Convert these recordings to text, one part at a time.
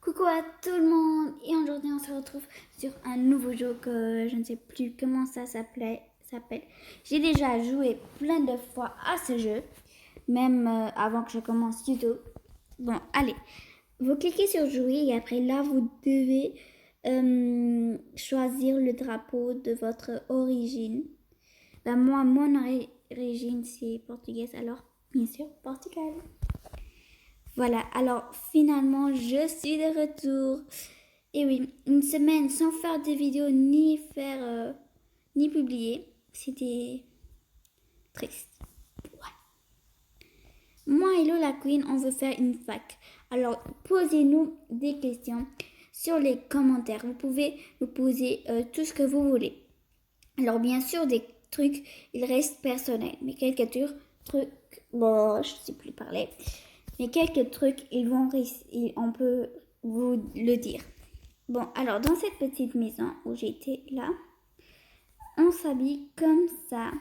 Coucou à tout le monde et aujourd'hui on se retrouve sur un nouveau jeu que je ne sais plus comment ça s'appelle. J'ai déjà joué plein de fois à ce jeu, même avant que je commence YouTube. Bon, allez, vous cliquez sur jouer et après là vous devez choisir le drapeau de votre origine. Ben, moi, mon origine c'est portugaise, alors bien sûr Portugal. Voilà, alors finalement, je suis de retour. Et oui, une semaine sans faire de vidéo ni publier. C'était triste. Ouais. Moi et Lola Queen, on veut faire une fac. Alors, posez-nous des questions sur les commentaires. Vous pouvez nous poser tout ce que vous voulez. Alors, bien sûr, des trucs, ils restent personnels. Mais quelques trucs, bon, je ne sais plus parler. Mais quelques trucs, on peut vous le dire. Bon, alors dans cette petite maison où j'étais là, on s'habille comme ça.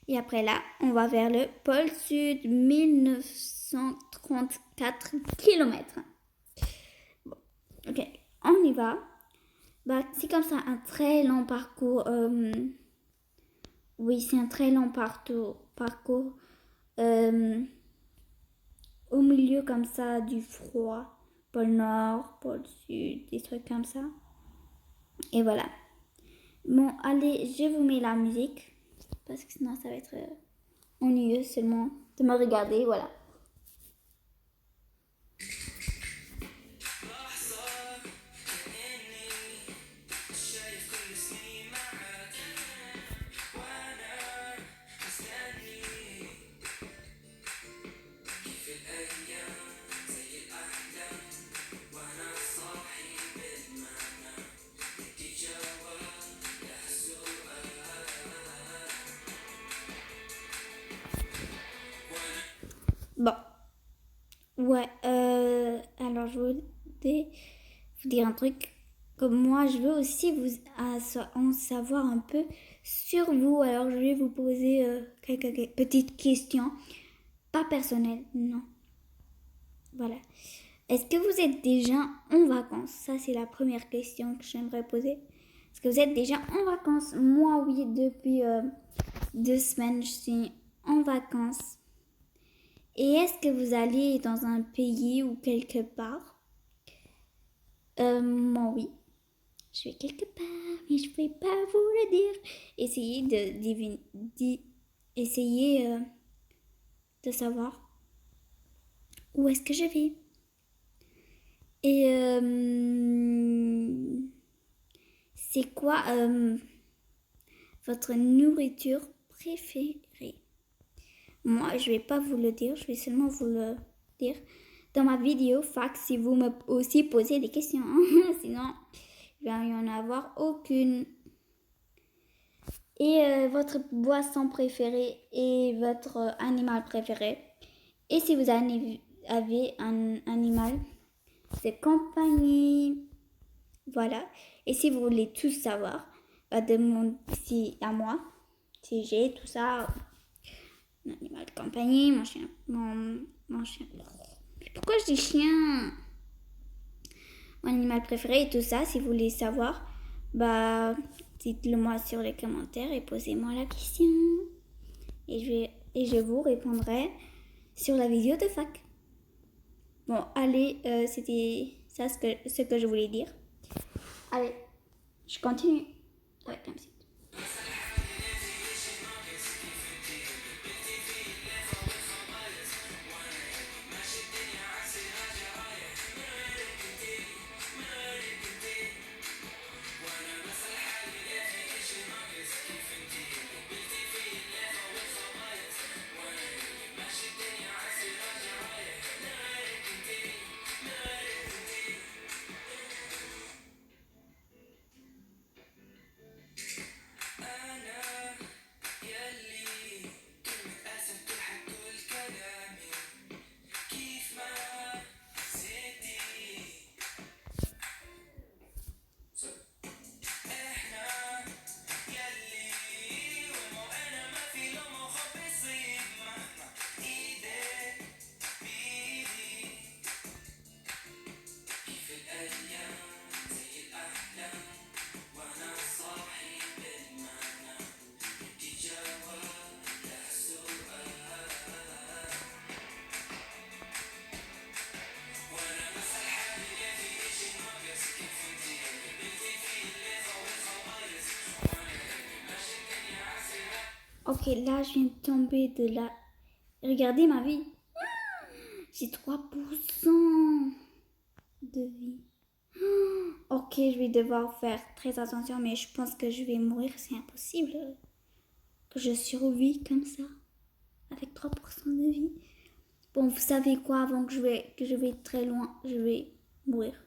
Et après là, on va vers le pôle sud, 1934 km. Bon, ok, on y va. Bah, c'est comme ça, un très long parcours. Oui, c'est un très long parcours. Au milieu comme ça du froid, pôle nord, pôle sud, des trucs comme ça. Et voilà. Bon, allez, je vous mets la musique parce que sinon ça va être ennuyeux seulement de me regarder, voilà. Bon, ouais, alors je voudrais vous dire un truc. Comme moi, je veux aussi en savoir un peu sur vous. Alors, je vais vous poser quelques petites questions. Pas personnelles, non. Voilà. Est-ce que vous êtes déjà en vacances? Ça, c'est la première question que j'aimerais poser. Est-ce que vous êtes déjà en vacances? Moi, oui, depuis 2 semaines, je suis en vacances. Et est-ce que vous allez dans un pays ou quelque part? Moi, oui. Je vais quelque part, mais je ne vais pas vous le dire. Essayez de savoir où est-ce que je vais. Et c'est quoi votre nourriture préférée? Moi, je vais pas vous le dire, je vais seulement vous le dire dans ma vidéo fac si vous me aussi posez des questions. Sinon, il va y en avoir aucune. Et votre boisson préférée et votre animal préféré. Et si vous avez un animal de compagnie. Voilà. Et si vous voulez tout savoir, demandez à moi si j'ai tout ça. Un animal de compagnie, mon chien. Mon chien. Mais pourquoi je dis chien? Mon animal préféré et tout ça, si vous voulez savoir, bah dites-le moi sur les commentaires et posez-moi la question. Et je vous répondrai sur la vidéo de fac. Bon, allez, c'était ça ce que je voulais dire. Allez, je continue. Ouais, comme ça. Ok, là, je viens de tomber de la... Regardez ma vie. J'ai 3% de vie. Ok, je vais devoir faire très attention, mais je pense que je vais mourir. C'est impossible que je survis comme ça, avec 3% de vie. Bon, vous savez quoi, avant que je vais très loin, je vais mourir.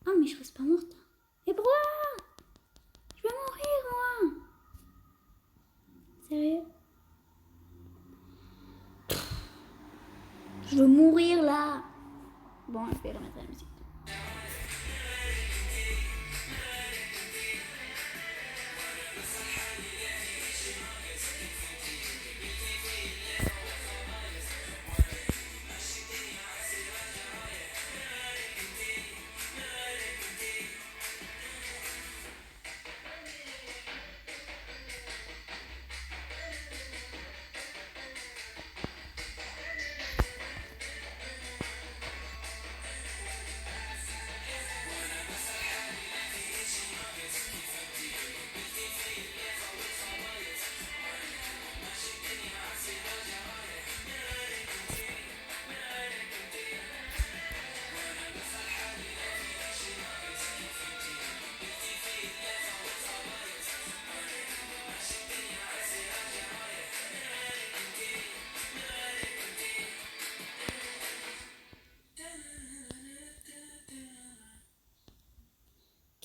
Ah, mais je reste pas morte. Et pourquoi? Je vais mourir, moi. Sérieux? Je veux mourir, là. Bon, je vais remettre la musique.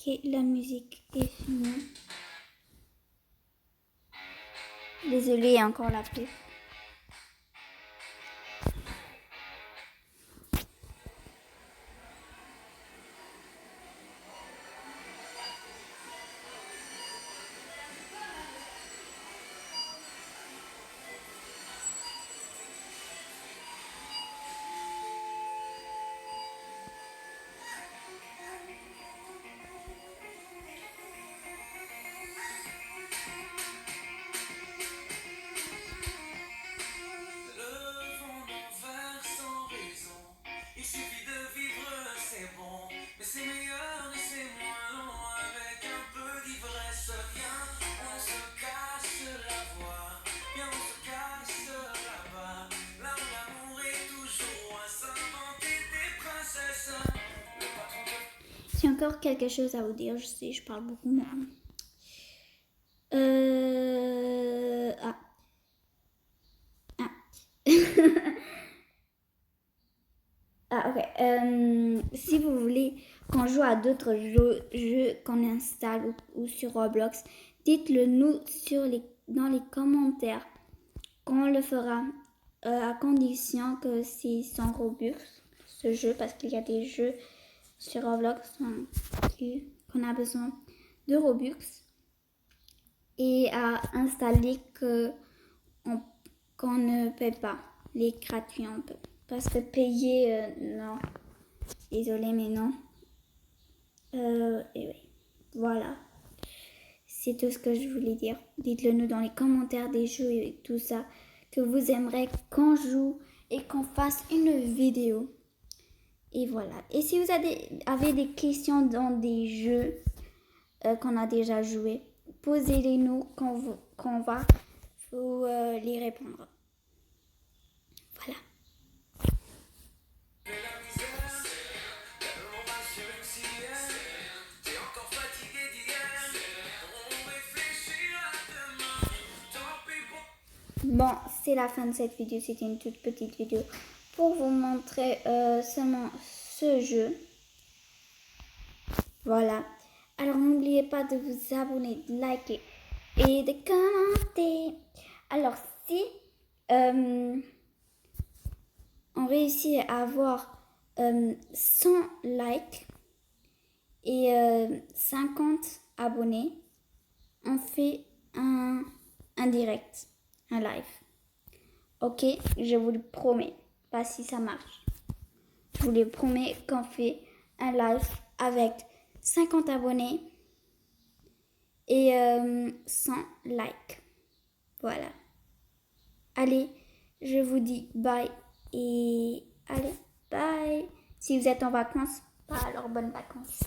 Ok, la musique est finie. Désolée, encore la pluie. J'ai encore quelque chose à vous dire. Je sais, je parle beaucoup moins. Ah. Ah. Ah, ok. Si vous voulez qu'on joue à d'autres jeux qu'on installe ou sur Roblox, dites-le nous dans les commentaires. Qu'on le fera à condition que c'est sans Robux, ce jeu, parce qu'il y a des jeux sur Roblox qu'on a besoin de Robux et à installer qu'on ne paie pas. Les gratuits on peut. Parce que payer, non. Désolée, mais non. Et oui. Voilà. C'est tout ce que je voulais dire. Dites-le nous dans les commentaires des jeux et tout ça que vous aimeriez qu'on joue et qu'on fasse une vidéo. Et voilà. Et si vous avez des questions dans des jeux qu'on a déjà joué, posez-les nous qu'on va vous les répondre. Voilà. Bon, c'est la fin de cette vidéo. C'était une toute petite vidéo pour vous montrer seulement ce jeu. Voilà. Alors, n'oubliez pas de vous abonner, de liker et de commenter. Alors, si on réussit à avoir 100 likes et 50 abonnés, on fait un direct, un live. Ok, je vous le promets. Pas si ça marche. Je vous le promets qu'on fait un live avec 50 abonnés et 100 likes. Voilà. Allez, je vous dis bye et allez, bye. Si vous êtes en vacances, alors bonnes vacances.